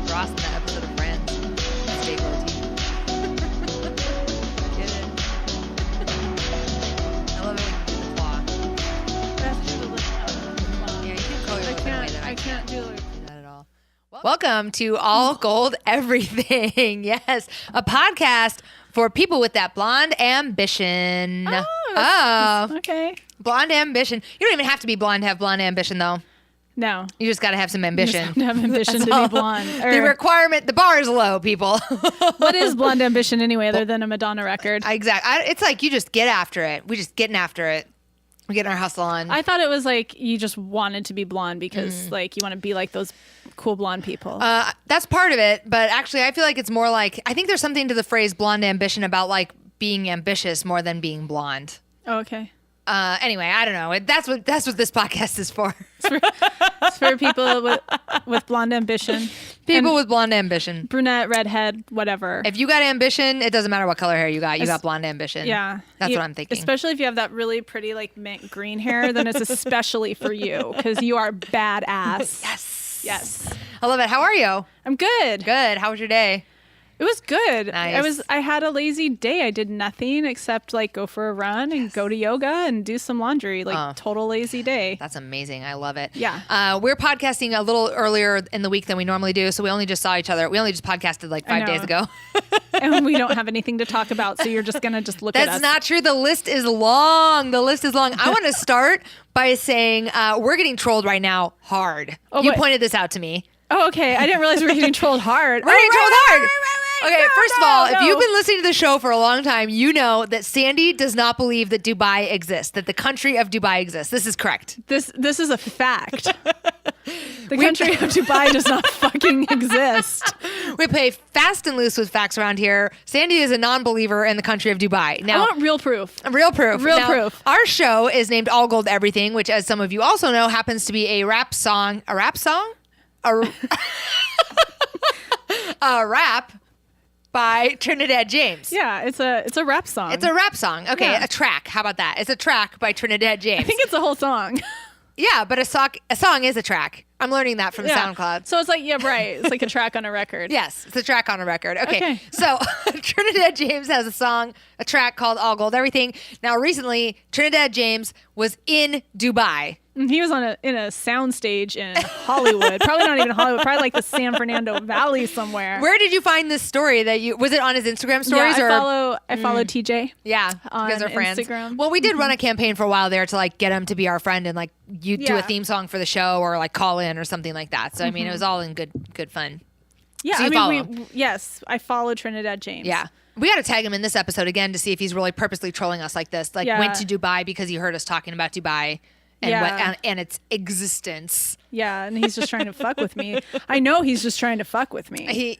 like Ross in that episode of Friends. Stay goatee. Get it? I love it when you do the claw. Yeah, you can curl your lip in a way that I can't do that at all. Welcome to All Gold Everything. Yes, a podcast for people with that blonde ambition. Oh, okay. Blonde ambition. You don't even have to be blonde to have blonde ambition, though. No. You just got to have some ambition. You just have ambition to be blonde. The requirement, the bar is low, people. What is blonde ambition anyway, other than a Madonna record? Exactly. It's like you just get after it. We just getting after it. We're getting our hustle on. I thought it was like you just wanted to be blonde because like you want to be like those cool blonde people. That's part of it. But actually, I feel like it's more like, I think there's something to the phrase blonde ambition about like being ambitious more than being blonde. Oh, okay. Anyway, I don't know. That's what this podcast is for. It's for people with blonde ambition. People with blonde ambition. Brunette, redhead, whatever. If you got ambition, it doesn't matter what color hair you got. You got blonde ambition. Yeah. That's what I'm thinking. Especially if you have that really pretty like mint green hair, then it's especially for you because you are badass. Yes. Yes. I love it. How are you? I'm good. Good. How was your day? It was good. Nice. I had a lazy day. I did nothing except like go for a run and go to yoga and do some laundry. Like total lazy day. That's amazing. I love it. Yeah. We're podcasting a little earlier in the week than we normally do, so we only just saw each other. We only just podcasted like 5 days ago. And we don't have anything to talk about, so you're just gonna just look at us. That's not true. The list is long. I want to start by saying we're getting trolled right now hard. You pointed this out to me. Oh, okay. I didn't realize we were getting trolled hard. We're getting trolled hard. Okay, first of all, if you've been listening to the show for a long time, you know that Sandy does not believe that Dubai exists, that the country of Dubai exists. This is correct. This is a fact. The country of Dubai does not fucking exist. We play fast and loose with facts around here. Sandy is a non-believer in the country of Dubai. Now, I want real proof. Real proof. Real proof. Our show is named All Gold Everything, which, as some of you also know, happens to be a rap song. A rap song? A rap by Trinidad James. Yeah, it's a rap song. It's a rap song. Okay, Yeah. a track. How about that? It's a track by Trinidad James. I think it's a whole song. Yeah, but a song is a track. I'm learning that from SoundCloud. So it's like, yeah, right. It's like a track on a record. Yes, it's a track on a record. Okay. Okay. So Trinidad James has a track called All Gold Everything. Now, recently, Trinidad James was in Dubai. He was in a soundstage in Hollywood. Probably not even Hollywood. Probably like the San Fernando Valley somewhere. Where did you find this story? Was it on his Instagram stories? Yeah, I follow TJ. Yeah, on because they're friends. Instagram. Well, we did run a campaign for a while there to like get him to be our friend and like you do a theme song for the show or like call in or something like that. So I mean, it was all in good fun. Yeah, So you follow yes, I follow Trinidad James. Yeah. We got to tag him in this episode again to see if he's really purposely trolling us like this. Like went to Dubai because he heard us talking about Dubai. And its existence. Yeah, and he's just trying to fuck with me. I know he's just trying to fuck with me.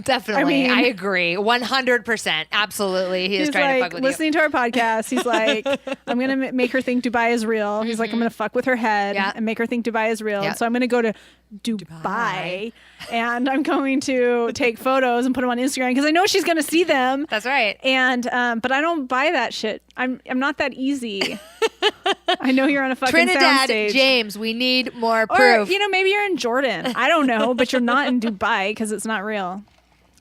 Definitely. I agree. 100%. Absolutely. He is trying to fuck with listening to our podcast. He's like, I'm going to make her think Dubai is real. He's like, I'm going to fuck with her head and make her think Dubai is real. And so I'm going to go to Dubai and I'm going to take photos and put them on Instagram because I know she's going to see them. That's right. And but I don't buy that shit. I'm not that easy. I know you're on a fucking Trinidad soundstage. James, we need more proof. Or, maybe you're in Jordan. I don't know, but you're not in Dubai because it's not real.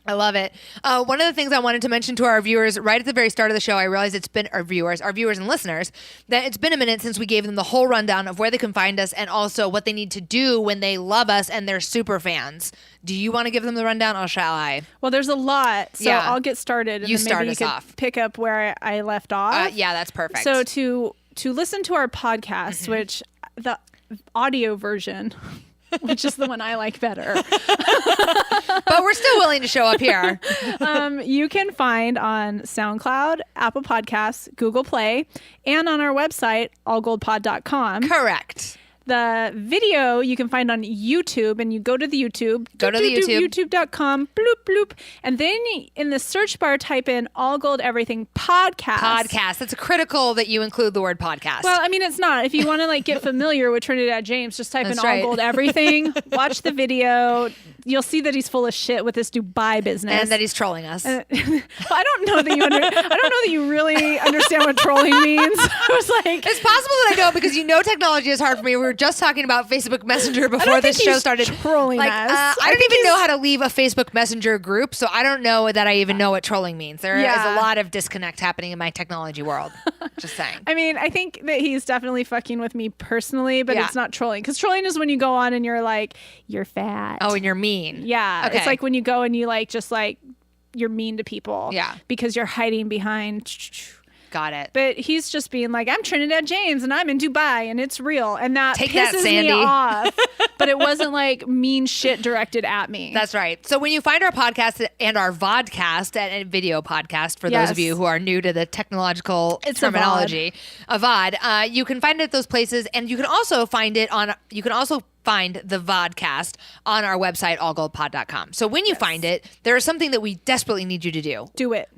I love it. One of the things I wanted to mention to our viewers right at the very start of the show, I realized it's been our viewers and listeners, that it's been a minute since we gave them the whole rundown of where they can find us and also what they need to do when they love us and they're super fans. Do you want to give them the rundown or shall I? Well, there's a lot, so I'll get started. And you then start maybe us you could off. Pick up where I left off. Yeah, that's perfect. So to listen to our podcast, which the audio version, which is the one I like better. But we're still willing to show up here. You can find on SoundCloud, Apple Podcasts, Google Play, and on our website, allgoldpod.com. Correct. The video you can find on YouTube, and you go to the YouTube. Go to the YouTube. YouTube.com, bloop, bloop. And then in the search bar, type in All Gold Everything Podcast. Podcast. It's critical that you include the word podcast. Well, I mean, it's not. If you want to like get familiar with Trinidad James, just type in right. All Gold Everything, watch the video, you'll see that he's full of shit with this Dubai business, and that he's trolling us. I don't know that you really understand what trolling means. I was like, it's possible that I don't, because technology is hard for me. We were just talking about Facebook Messenger before this show started. Trolling us. I don't even know how to leave a Facebook Messenger group, so I don't know that I even know what trolling means. There is a lot of disconnect happening in my technology world. Just saying. I mean, I think that he's definitely fucking with me personally, but it's not trolling. Because trolling is when you go on and you're like, you're fat. Oh, and you're mean. Yeah. Okay. It's like when you go and you you're mean to people. Yeah. Because you're hiding behind. Got it. But he's just being like, I'm Trinidad James and I'm in Dubai and it's real. And that pisses Sandy. me off. But it wasn't like mean shit directed at me. That's right. So when you find our podcast and our vodcast, and video podcast, for those of you who are new to the technological terminology, a VOD, you can find it at those places, and you can also find it on, find the vodcast on our website, allgoldpod.com. So when you find it, there is something that we desperately need you to do. Do it.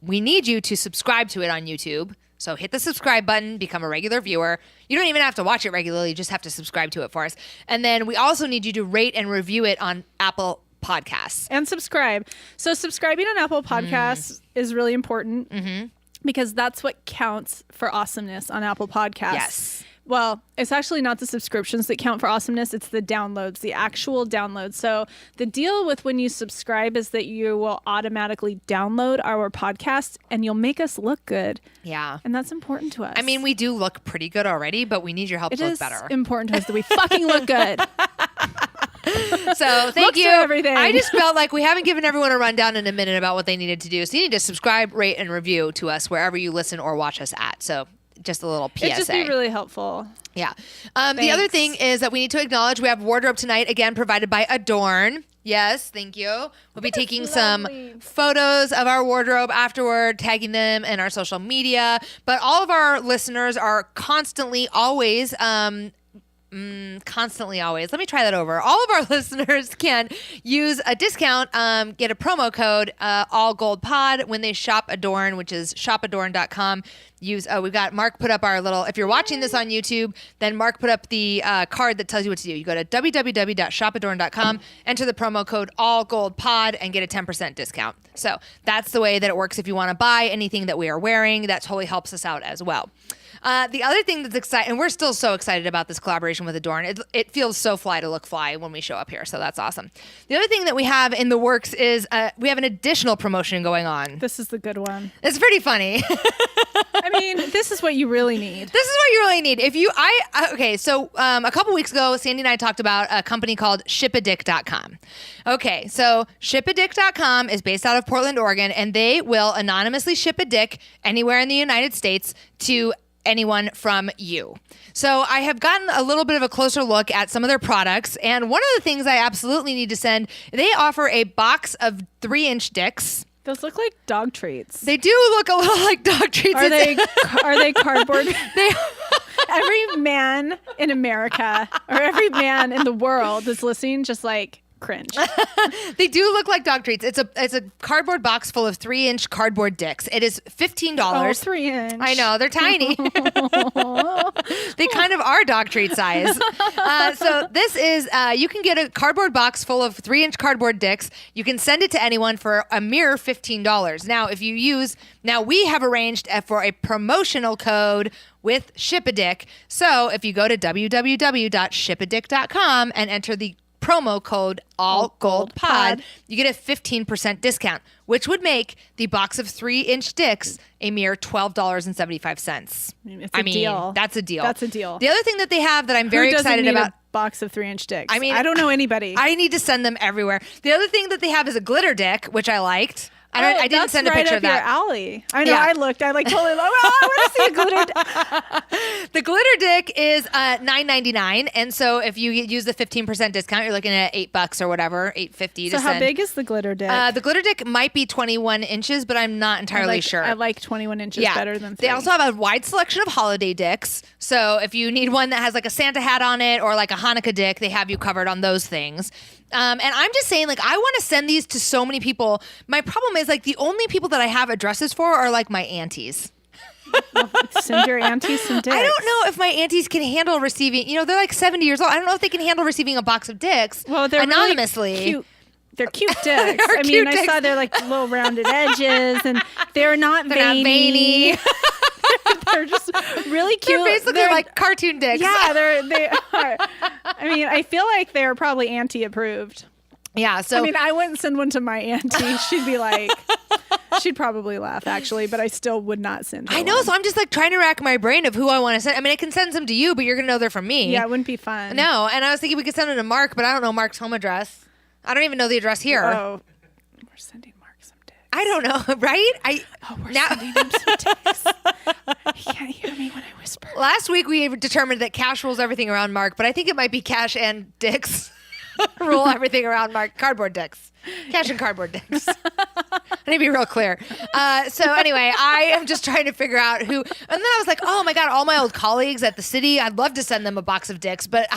We need you to subscribe to it on YouTube. So hit the subscribe button, become a regular viewer. You don't even have to watch it regularly. You just have to subscribe to it for us. And then we also need you to rate and review it on Apple Podcasts. And subscribe. So subscribing on Apple Podcasts is really important because that's what counts for awesomeness on Apple Podcasts. Yes. Well, it's actually not the subscriptions that count for awesomeness. It's the downloads, the actual downloads. So the deal with when you subscribe is that you will automatically download our podcast and you'll make us look good. Yeah. And that's important to us. I mean, we do look pretty good already, but we need your help to look better. It is important to us that we fucking look good. So thank you. Everything. I just felt like we haven't given everyone a rundown in a minute about what they needed to do. So you need to subscribe, rate, and review to us wherever you listen or watch us at. So just a little PSA. It'd just be really helpful. Yeah. The other thing is that we need to acknowledge we have wardrobe tonight, again, provided by Adorn. Yes, thank you. We'll be taking some photos of our wardrobe afterward, tagging them in our social media. But all of our listeners are constantly always let me try that over. All of our listeners can use a discount, get a promo code, allgoldpod, when they shop Adorn, which is shopadorn.com. We've got Mark put up our little, if you're watching this on YouTube, then Mark put up the card that tells you what to do. You go to www.shopadorn.com, enter the promo code allgoldpod, and get a 10% discount. So that's the way that it works. If you want to buy anything that we are wearing, that totally helps us out as well. The other thing that's exciting, and we're still so excited about this collaboration with Adorn. It feels so fly to look fly when we show up here, so that's awesome. The other thing that we have in the works is we have an additional promotion going on. This is the good one. It's pretty funny. I mean, this is what you really need. This is what you really need. So a couple weeks ago, Sandy and I talked about a company called shipadick.com. Okay, so shipadick.com is based out of Portland, Oregon, and they will anonymously ship a dick anywhere in the United States to anyone from you. So I have gotten a little bit of a closer look at some of their products, and one of the things I absolutely need to send, they offer a box of 3-inch dicks. Those look like dog treats. They do look a little like dog treats. Are they cardboard? Every man in America or every man in the world that's listening just like cringe. They do look like dog treats. It's a cardboard box full of 3-inch cardboard dicks. It is $15. Oh, 3-inch. I know, they're tiny. They kind of are dog treat size. So this is, you can get a cardboard box full of 3-inch cardboard dicks. You can send it to anyone for a mere $15. Now we have arranged for a promotional code with Shipadick. So if you go to www.shipadick.com and enter the promo code allgoldpod, you get a 15% discount, which would make the box of 3-inch dicks a mere $12.75. I mean, deal. That's a deal. That's a deal. The other thing that they have that I'm very excited about. A box of 3-inch dicks. I mean, I don't know anybody. I need to send them everywhere. The other thing that they have is a glitter dick, which I liked. I didn't send a picture of that. Your alley. I know. Yeah. I looked. I totally. I want to see a glitter dick. The glitter dick is $9.99, and so if you use the 15% discount, you're looking at $8 or whatever, $8.50. So how big is the glitter dick? The glitter dick might be 21 inches, but I'm not entirely sure. I like 21 inches better than 3. They also have a wide selection of holiday dicks. So if you need one that has like a Santa hat on it or like a Hanukkah dick, they have you covered on those things. And I'm just saying, like, I want to send these to so many people. My problem is, like, the only people that I have addresses for are, like, my aunties. Well, send your aunties some dicks. I don't know if my aunties can handle receiving, they're like 70 years old. I don't know if they can handle receiving a box of dicks anonymously. Really cute They're cute dicks. I mean, I saw their like little rounded edges, and they're not veiny. They're just really cute. They're basically like cartoon dicks. Yeah, they are. I mean, I feel like they're probably auntie approved. Yeah. So I mean, I wouldn't send one to my auntie. She'd be like, she'd probably laugh actually, but I still would not send her. I know. one. So I'm just like trying to rack my brain of who I want to send. I mean, I can send some to you, but you're gonna know they're from me. Yeah, it wouldn't be fun. No. And I was thinking we could send it to Mark, but I don't know Mark's home address. I don't even know the address here. Oh, we're sending Mark some dicks. I don't know, right? We're sending him some dicks. He can't hear me when I whisper. Last week we determined that Cash rules everything around Mark, but I think it might be Cash and dicks rule everything around Mark. Cardboard dicks. Cash and cardboard dicks. I need to be real clear. So anyway, I am just trying to figure out who. And then I was like, oh my God, all my old colleagues at the city, I'd love to send them a box of dicks, but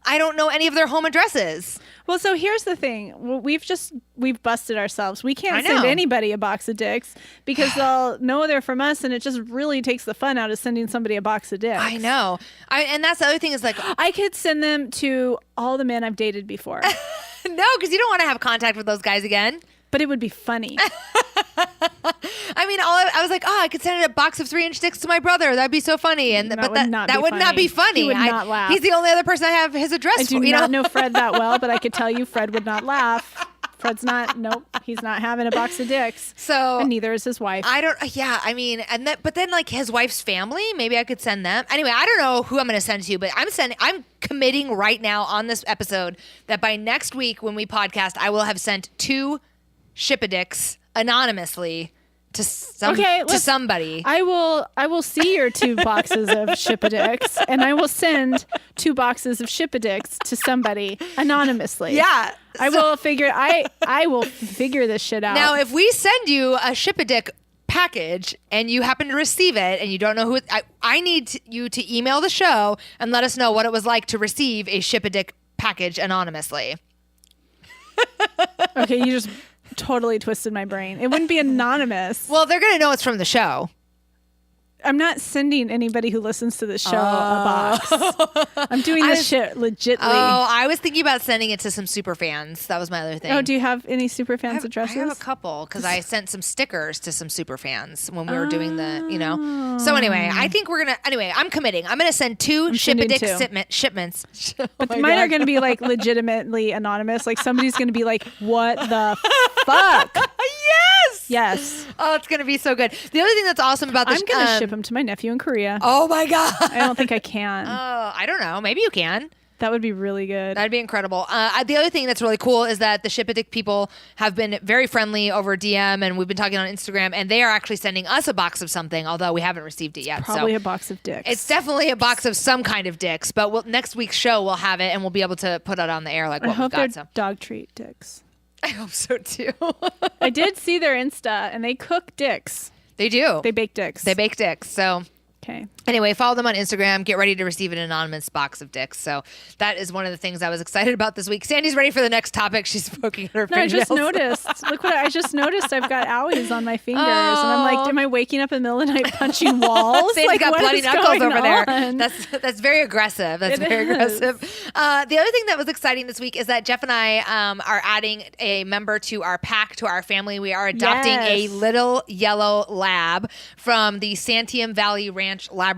I don't know any of their home addresses. Well, so here's the thing. We've busted ourselves. We can't send anybody a box of dicks because they'll know they're from us, and it just really takes the fun out of sending somebody a box of dicks. I know. And that's the other thing is like, I could send them to all the men I've dated before. no, because you don't want to have contact with those guys again. But it would be funny. I mean, I was like, I could send a box of 3-inch dicks to my brother. That'd be so funny. And that would not be funny. He would not laugh. He's the only other person I have his address I do not know Fred that well, but I could tell you Fred would not laugh. Fred's not. Nope, he's not having a box of dicks. So, and neither is his wife. I don't. Yeah, I mean, but then like his wife's family, maybe I could send them. Anyway, I don't know who I'm going to send to, but I'm committing right now on this episode that by next week when we podcast, I will have sent 2 shipadicks anonymously to somebody. I will see your 2 boxes of shipadicks, and I will send 2 boxes of shipadicks to somebody anonymously. Yeah. I will figure this shit out. Now, if we send you a shipadick package and you happen to receive it and you don't know who I need you to email the show and let us know what it was like to receive a shipadick package anonymously. Okay, you just totally twisted my brain. It wouldn't be anonymous. Well, they're going to know it's from the show. I'm not sending anybody who listens to this show a box. I'm doing this shit legitly. Oh, I was thinking about sending it to some super fans. That was my other thing. Oh, do you have any super fans addresses? I have a couple because I sent some stickers to some super fans when we were doing the, So anyway, I think we're going to, I'm committing. I'm going to send 2 shipadick shipments. But mine are going to be like legitimately anonymous. Like somebody's going to be like, what the fuck? Yes. Oh, it's going to be so good. The other thing that's awesome about this, I'm going to ship them to my nephew in Korea. Oh my God. I don't think I can. Oh, I don't know. Maybe you can. That would be really good. That'd be incredible. The other thing that's really cool is that the shipadick people have been very friendly over DM, and we've been talking on Instagram, and they are actually sending us a box of something, although we haven't received it yet. Probably a box of dicks. It's definitely a box of some kind of dicks, but next week's show we'll have it, and we'll be able to put it on the air like what we've got. I hope they're dog treat dicks. I hope so too. I did see their Insta, and they cook dicks. They do. They bake dicks. So okay. Anyway, follow them on Instagram. Get ready to receive an anonymous box of dicks. So that is one of the things I was excited about this week. Sandy's ready for the next topic. She's poking at her fingernails. I just noticed. Look what I just noticed. I've got owies on my fingers, and I'm like, am I waking up in the middle of the night punching walls? Sandy's like, got bloody knuckles over there. On? That's very aggressive. That's very aggressive. The other thing that was exciting this week is that Jeff and I are adding a member to our pack, to our family. We are adopting a little yellow lab from the Santiam Valley Ranch Labrador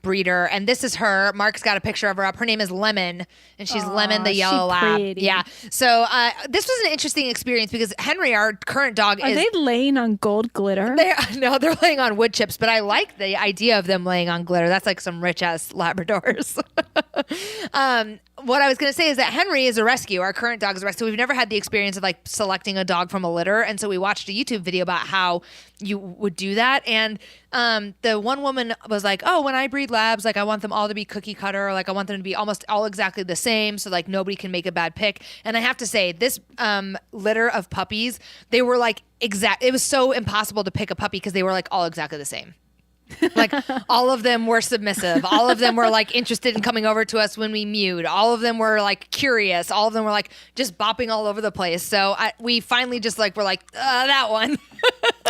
breeder, and this is her. Mark's got a picture of her up. Her name is Lemon, and she's Lemon the yellow lab. Pretty. Yeah. So this was an interesting experience because Henry, our current dog, are they laying on gold glitter? No, they're laying on wood chips, but I like the idea of them laying on glitter. That's like some rich ass Labradors. What I was going to say is that Henry is a rescue. Our current dog is a rescue. We've never had the experience of like selecting a dog from a litter. And so we watched a YouTube video about how you would do that. And the one woman was like, oh, when I breed labs, like I want them all to be cookie cutter. Like I want them to be almost all exactly the same. So like nobody can make a bad pick. And I have to say this litter of puppies, they were like it was so impossible to pick a puppy because they were like all exactly the same. Like all of them were submissive. All of them were like interested in coming over to us when we mewed. All of them were like curious. All of them were like just bopping all over the place. So we finally just like were like that one.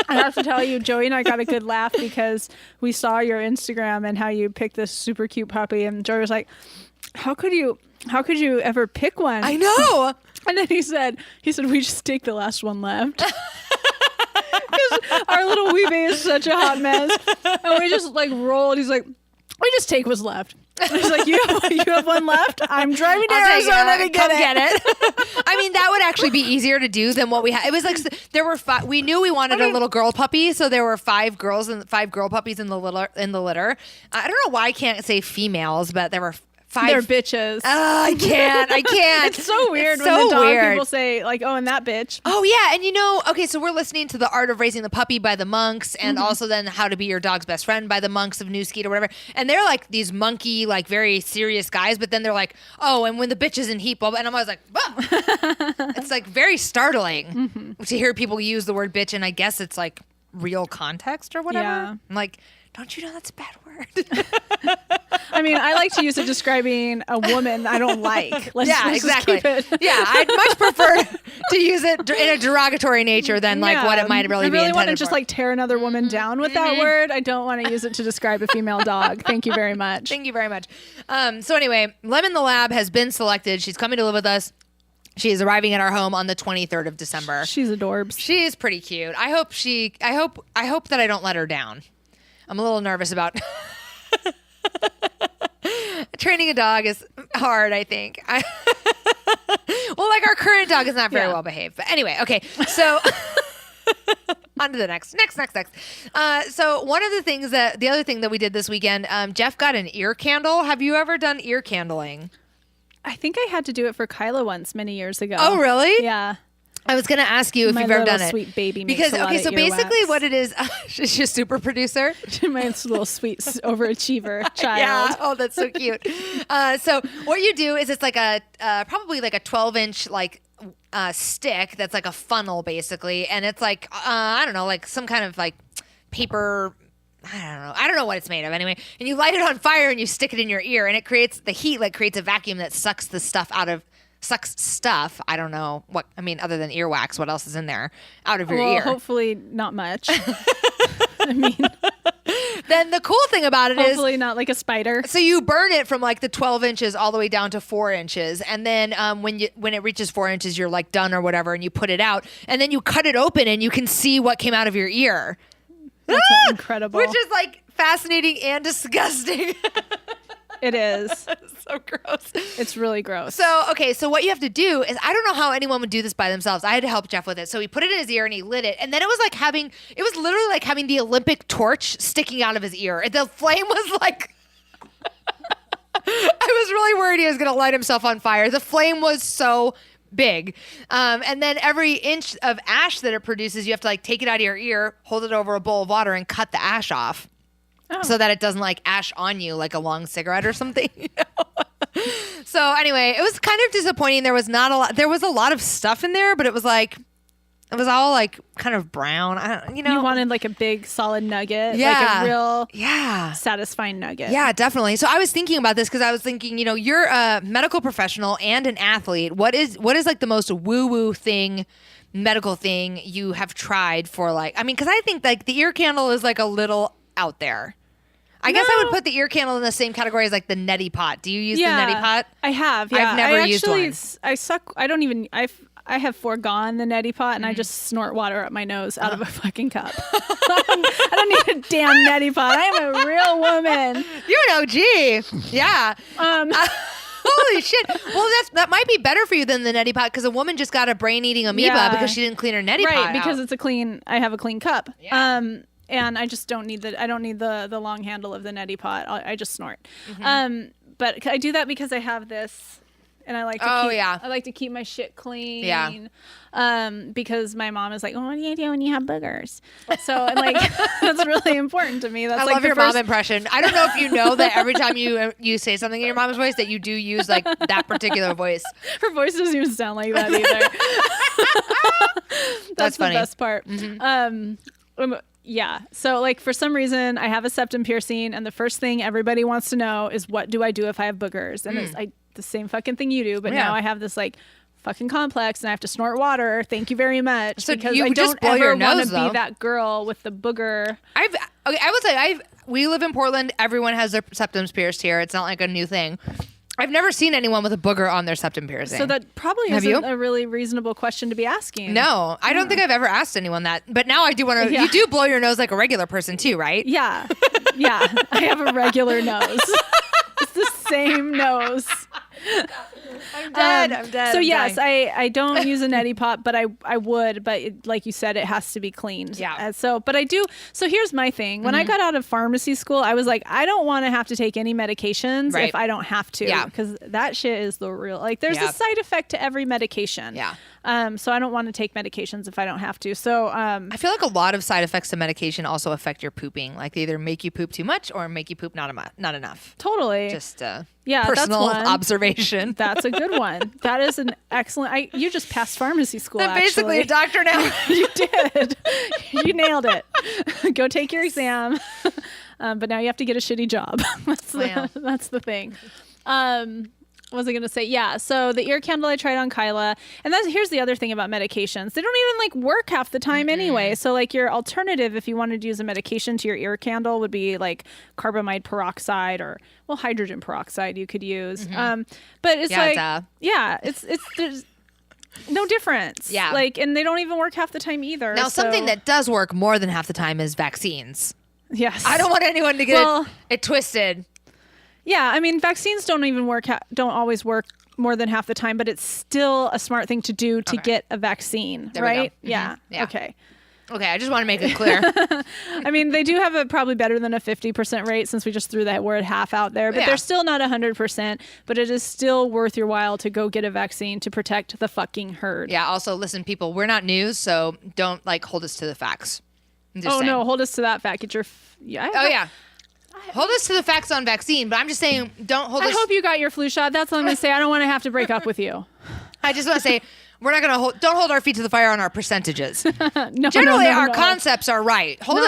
I have to tell you, Joey and I got a good laugh because we saw your Instagram and how you picked this super cute puppy, and Joey was like, "How could you ever pick one?" I know. And then he said, we just take the last one left. Because our little Weebay is such a hot mess. And we just like rolled. He's like, we just take what's left. He's like, you have one left? I'm driving to Arizona to get it. I mean, that would actually be easier to do than what we had. It was like there were five. We knew we wanted a little girl puppy, so there were 5 girls and 5 girl puppies in the litter. I don't know why I can't say females, but there were 5. They're bitches. I can't. It's so weird when the dog people say like, oh, and that bitch. Oh yeah, and okay, so we're listening to The Art of Raising the Puppy by the monks, and also then How to Be Your Dog's Best Friend by the monks of New Skeet or whatever. And they're like these monkey, like very serious guys, but then they're like, oh, and when the bitch is in heat, and I'm always like, whoa. It's like very startling to hear people use the word bitch, and I guess it's like real context or whatever. Yeah. I'm like, don't you know that's a bad word? I mean, I like to use it describing a woman I don't like. Let's exactly. Yeah, I'd much prefer to use it in a derogatory nature than like what it might really be intended for. I really want to just like tear another woman down with that word. I don't want to use it to describe a female dog. Thank you very much. Thank you very much. So anyway, Lemon the Lab has been selected. She's coming to live with us. She is arriving at our home on the 23rd of December. She's adorbs. She is pretty cute. I hope that I don't let her down. I'm a little nervous about training a dog is hard, I think. Well, like our current dog is not very well behaved. But anyway, okay. So on to the next. So one of the other thing that we did this weekend, Jeff got an ear candle. Have you ever done ear candling? I think I had to do it for Kyla once many years ago. Oh, really? Yeah. I was going to ask you if you've ever done it. Sweet baby makes because a lot so of basically earwax. what it is, she's a super producer. My little sweet overachiever child. Yeah. Oh, that's so cute. So what you do is it's like a probably like a 12-inch like stick that's like a funnel basically, and it's like I don't know, like some kind of like paper. I don't know what it's made of anyway. And you light it on fire and you stick it in your ear, and it creates the heat, like creates a vacuum that sucks stuff. I don't know what, I mean, other than earwax, what else is in there out of your ear? Hopefully not much. I mean, then the cool thing about it hopefully not like a spider. So you burn it from like the 12 inches all the way down to 4 inches. And then when it reaches 4 inches, you're like done or whatever, and you put it out, and then you cut it open and you can see what came out of your ear. That's incredible. Which is like fascinating and disgusting. It is. So gross. It's really gross. So what you have to do is, I don't know how anyone would do this by themselves. I had to help Jeff with it. So he put it in his ear and he lit it. And then it was literally like having the Olympic torch sticking out of his ear. The flame was like, I was really worried he was going to light himself on fire. The flame was so big. And then every inch of ash that it produces, you have to like take it out of your ear, hold it over a bowl of water, and cut the ash off. Oh. So that it doesn't like ash on you like a long cigarette or something. You know? So anyway, it was kind of disappointing. There was a lot of stuff in there, but it was all like kind of brown. You wanted like a big solid nugget. Yeah. Like a real satisfying nugget. Yeah, definitely. So I was thinking about this because I was thinking, you're a medical professional and an athlete. What is like the most woo-woo medical thing you have tried for because I think like the ear candle is like a little out there. I guess I would put the ear candle in the same category as like the neti pot. Do you use the neti pot? I have. Yeah. I've never used one. I suck. I don't even. I have foregone the neti pot, and I just snort water up my nose out of a fucking cup. I don't need a damn neti pot. I am a real woman. You're an OG. Yeah. Holy shit. Well, that might be better for you than the neti pot, because a woman just got a brain-eating amoeba because she didn't clean her neti pot out. Right, because I have a clean cup. Yeah. And I just don't need the long handle of the neti pot. I just snort. Mm-hmm. But I do that because I have this, and I like to keep my shit clean. Yeah. Because my mom is like, well, what do you do when you have boogers? So and like that's really important to me. That's I love your mom impression. I don't know if you know that every time you say something in your mom's voice that you do use like that particular voice. Her voice doesn't even sound like that either. That's funny. The best part. Mm-hmm. Yeah. So like for some reason I have a septum piercing, and the first thing everybody wants to know is, what do I do if I have boogers? And it's the same fucking thing you do, but now I have this like fucking complex, and I have to snort water. Thank you very much. So because you I just don't blow ever your want nose, to be that girl with the booger. I will say we live in Portland. Everyone has their septums pierced here. It's not like a new thing. I've never seen anyone with a booger on their septum piercing. So that probably isn't a really reasonable question to be asking. No, I don't think I've ever asked anyone that. But now I do want to. Yeah. You do blow your nose like a regular person too, right? Yeah. Yeah. I have a regular nose. It's the same nose. I'm dead. So yes, I don't use a neti pot, but I would. But like you said, it has to be cleaned. Yeah. But I do. So here's my thing. When I got out of pharmacy school, I was like, I don't want to have to take any medications if I don't have to. Yeah. Because that shit is the real. Like, there's a side effect to every medication. Yeah. So I don't want to take medications if I don't have to. So I feel like a lot of side effects to medication also affect your pooping. Like they either make you poop too much or make you poop not enough. Totally. Just that's personal one. Observation. That's a good one. That is an excellent. You just passed pharmacy school. I'm basically a doctor now. You did. You nailed it. Go take your exam. But now you have to get a shitty job. That's the thing. What was I going to say? Yeah. So the ear candle I tried on Kyla. And here's the other thing about medications. They don't even work half the time anyway. So your alternative, if you wanted to use a medication to your ear candle, would be like carbamide peroxide or hydrogen peroxide you could use. But it's it's there's no difference. Yeah. And they don't even work half the time either. Now, something that does work more than half the time is vaccines. Yes. I don't want anyone to get it twisted. Yeah, I mean, vaccines don't always work more than half the time, but it's still a smart thing to do to get a vaccine, right? Yeah. Yeah. Okay, I just want to make it clear. I mean, they do have a probably better than a 50% rate since we just threw that word half out there, but they're still not 100%, but it is still worth your while to go get a vaccine to protect the fucking herd. Yeah, also, listen, people, we're not news, so don't hold us to the facts. No, hold us to that fact. Get your... Hold us to the facts on vaccine, but I'm just saying, don't hold us. I hope you got your flu shot. That's all I'm going to say. I don't want to have to break up with you. I just want to say, we're not going to don't hold our feet to the fire on our percentage. No, Generally, our concepts are right. Hold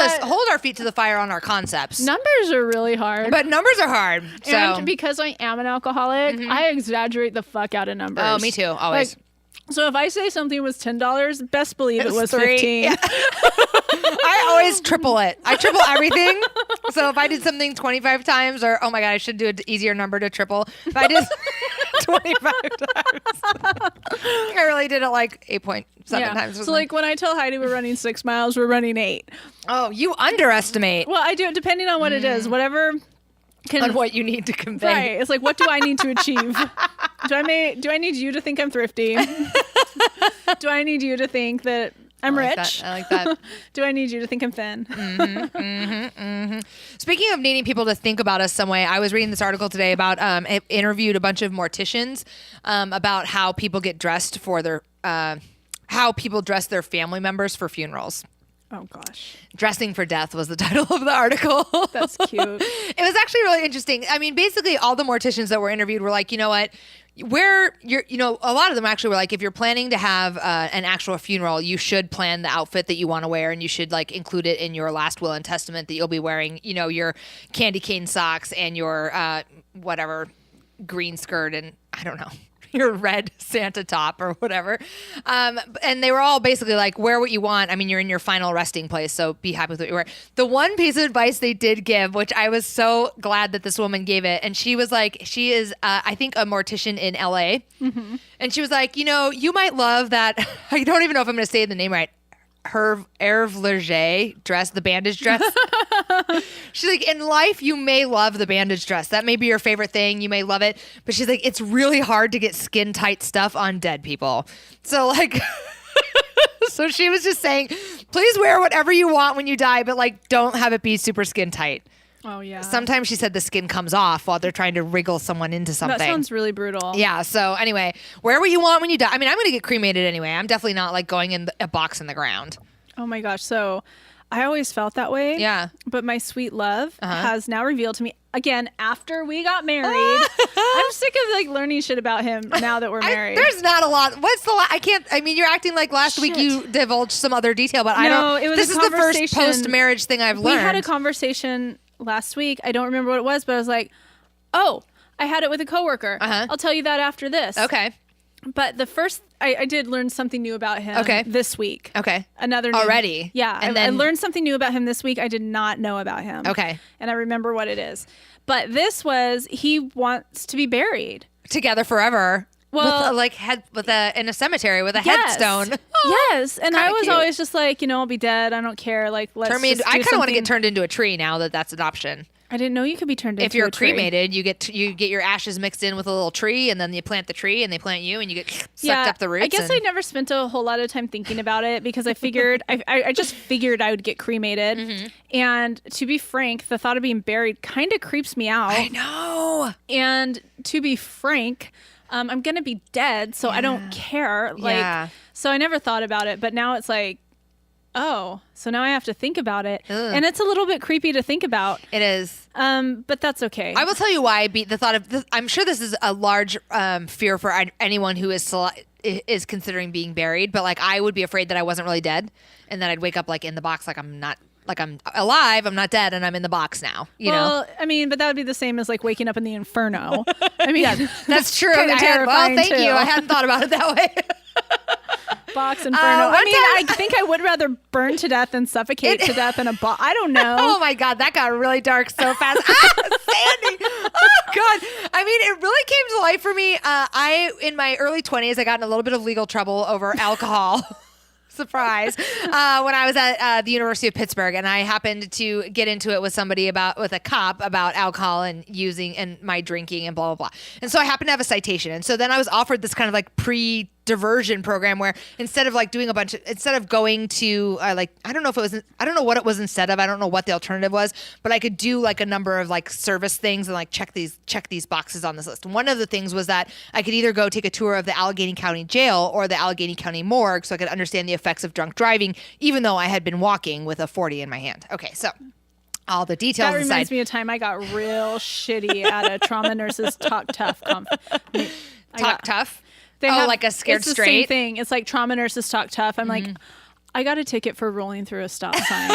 our feet to the fire on our concepts. Numbers are really hard. But numbers are hard. So. And because I am an alcoholic, I exaggerate the fuck out of numbers. Oh, me too. Always. So if I say something was $10, best believe it was 15. Yeah. I always triple it. I triple everything. So if I did something 25 times, or oh my god, I should do an easier number to triple. If I did 25 times, I really did it 8.7 times. So when I tell Heidi we're running 6 miles, we're running 8. Oh, you underestimate. Well, I do, depending on what it is, whatever. On what you need to convey. Right. It's what do I need to achieve? Do I need you to think I'm thrifty? Do I need you to think that I'm rich? I like that. Do I need you to think I'm thin? Speaking of needing people to think about us some way, I was reading this article today about it interviewed a bunch of morticians about how people get dressed for their how people dress their family members for funerals. Oh, gosh. Dressing for Death was the title of the article. That's cute. It was actually really interesting. I mean, basically all the morticians that were interviewed were like, you know what? A lot of them actually were like, if you're planning to have an actual funeral, you should plan the outfit that you want to wear, and you should include it in your last will and testament that you'll be wearing, your candy cane socks and your whatever green skirt and I don't know. Your red Santa top or whatever. And they were all basically like, wear what you want. I mean, you're in your final resting place, so be happy with what you wear. The one piece of advice they did give, which I was so glad that this woman gave it, and she was like, she is, I think, a mortician in LA. Mm-hmm. And she was like, you might love that. I don't even know if I'm going to say the name right. Herve Leger dress, the bandage dress. She's like, in life, you may love the bandage dress. That may be your favorite thing. You may love it. But she's like, it's really hard to get skin tight stuff on dead people. So so she was just saying, please wear whatever you want when you die, but don't have it be super skin tight. Oh, yeah. Sometimes she said the skin comes off while they're trying to wriggle someone into something. That sounds really brutal. Yeah. So anyway, wear what you want when you die. I mean, I'm going to get cremated anyway. I'm definitely not going in a box in the ground. Oh my gosh. So I always felt that way. Yeah. But my sweet love has now revealed to me, again, after we got married, I'm sick of learning shit about him now that we're married. There's not a lot. What's the I can't, I mean, you're acting like last week you divulged some other detail, but I don't. It was this is the first post-marriage thing I've learned. We had a conversation last week. I don't remember what it was, but I was like, oh, I had it with a coworker. I'll tell you that after this. Okay. But the first, I did learn something new about him this week. Okay. Another new, already. Yeah. And I learned something new about him this week I did not know about him. Okay. And I remember what it is. But this was, he wants to be buried. Together forever. Well, in a cemetery with a headstone. Yes. And I was cute. Always just like, I'll be dead. I don't care. Like, let's I just kind of want to get turned into a tree now that that's an option. I didn't know you could be turned into a tree. If you're cremated, you get your ashes mixed in with a little tree, and then you plant the tree, and they plant you, and you get sucked up the roots. I guess I never spent a whole lot of time thinking about it because I figured I just figured I would get cremated. Mm-hmm. And to be frank, the thought of being buried kind of creeps me out. I know. And to be frank, I'm gonna be dead, so I don't care. So I never thought about it, but now it's like, oh, so now I have to think about it. Ugh. And it's a little bit creepy to think about. It is. But that's okay. I will tell you why. The thought of this, I'm sure this is a large fear for anyone who is considering being buried. But like, I would be afraid that I wasn't really dead, and that I'd wake up like in the box, like I'm not. Like I'm alive, I'm not dead, and I'm in the box now. You know? I mean, but that would be the same as like waking up in the inferno. I mean, yeah, that's true. Thank you. I hadn't thought about it that way. Box inferno. I think I would rather burn to death than suffocate to death in a box. I don't know. Oh my God, that got really dark so fast. Sandy. Oh God. I mean, it really came to life for me. In my early 20s, I got in a little bit of legal trouble over alcohol. Surprise. When I was at the University of Pittsburgh, and I happened to get into it with a cop about alcohol and using and my drinking and blah, blah, blah. And so I happened to have a citation. And so then I was offered this kind of like diversion program where instead of going to I don't know what it was instead of, I don't know what the alternative was, but I could do like a number of like service things and like check these boxes on this list. And one of the things was that I could either go take a tour of the Allegheny County Jail or the Allegheny County Morgue so I could understand the effects of drunk driving, even though I had been walking with a 40 in my hand. Okay, so all the details That reminds me of time I got real shitty at a trauma nurses Talk Tough conference. Talk Tough? Like a scared it's straight? It's the same thing. It's like trauma nurses Talk Tough. I'm like, I got a ticket for rolling through a stop sign.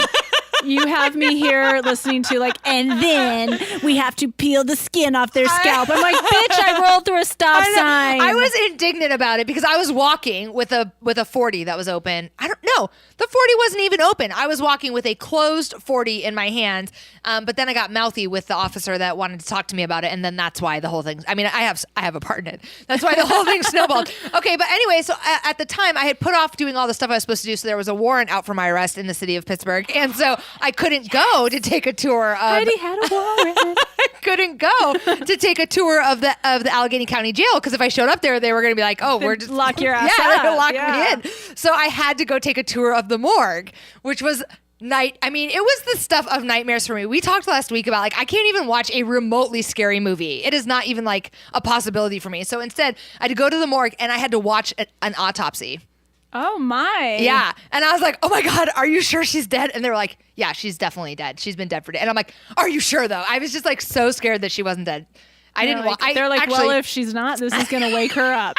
You have me here listening to like, and then we have to peel the skin off their scalp. I'm like, bitch, I rolled through a stop sign. I was indignant about it because I was walking with a 40 that was open. I don't know. The 40 wasn't even open. I was walking with a closed 40 in my hand. But then I got mouthy with the officer that wanted to talk to me about it. And then that's why the whole thing, I mean, I have a part in it. That's why the whole thing snowballed. Okay. But anyway, so at the time I had put off doing all the stuff I was supposed to do. So there was a warrant out for my arrest in the city of Pittsburgh. And so I couldn't go to take a tour of. Heidi had a warrant. I couldn't go to take a tour of the Allegheny County Jail because if I showed up there, they were going to be like, "Oh, we're just lock your ass they're up." going to lock me in." So I had to go take a tour of the morgue, which was it was the stuff of nightmares for me. We talked last week about like I can't even watch a remotely scary movie. It is not even like a possibility for me. So instead, I had to go to the morgue and I had to watch an autopsy. Oh my. Yeah. And I was like, oh my God, are you sure she's dead? And they were like, yeah, she's definitely dead. She's been dead for days. And I'm like, are you sure though? I was just like so scared that she wasn't dead. They're like, well, if she's not, this is going to wake her up.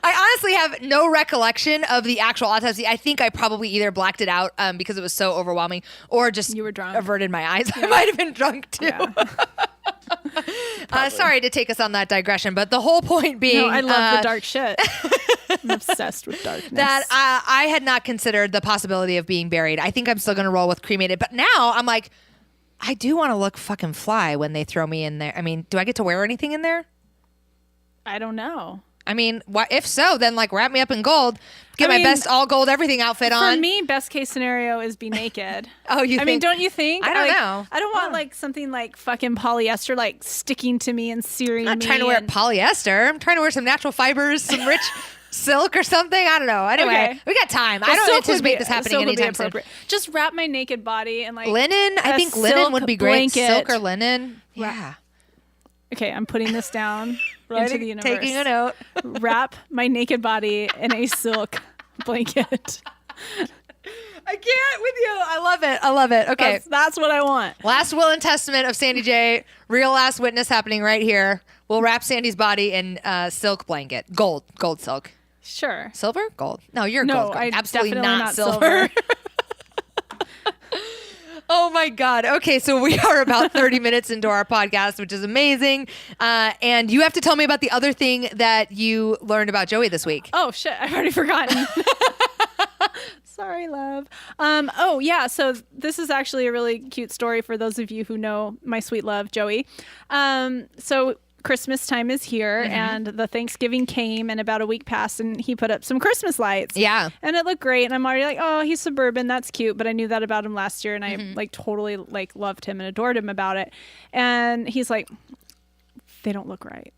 I honestly have no recollection of the actual autopsy. I think I probably either blacked it out because it was so overwhelming or just you were drunk. Averted my eyes. Yeah. I might have been drunk too. Yeah. Sorry to take us on that digression, but the whole point being... No, I love the dark shit. I'm obsessed with darkness. That I had not considered the possibility of being buried. I think I'm still going to roll with cremated. But now I'm like, I do want to look fucking fly when they throw me in there. I mean, do I get to wear anything in there? I don't know. I mean, if so, then like wrap me up in gold, get my best all gold everything outfit on. For me, best case scenario is be naked. Oh, you think? I mean, don't you think? I don't know. I don't want like something like fucking polyester like sticking to me and searing me. I'm not trying to wear polyester. I'm trying to wear some natural fibers, some rich silk or something. I don't know. Anyway, we got time. I don't anticipate this happening anytime soon. Just wrap my naked body in like linen. I think linen would be great. Blanket. Silk or linen. Yeah. Okay, I'm putting this down into the universe. Taking a note. Wrap my naked body in a silk blanket. I can't with you. I love it. I love it. Okay. That's what I want. Last will and testament of Sandy J. Real last witness happening right here. We'll wrap Sandy's body in silk blanket. Gold silk. Sure. Silver? Gold. No, you're no, gold. I Absolutely definitely not silver. Oh my God. Okay, so we are about 30 minutes into our podcast, which is amazing. And you have to tell me about the other thing that you learned about Joey this week. Oh shit, I've already forgotten. Sorry, love. Oh yeah, so this is actually a really cute story for those of you who know my sweet love, Joey. So Christmas time is here and the Thanksgiving came and about a week passed and he put up some Christmas lights. Yeah. And it looked great. And I'm already like, oh, he's suburban. That's cute. But I knew that about him last year and I like totally like loved him and adored him about it. And he's like, they don't look right.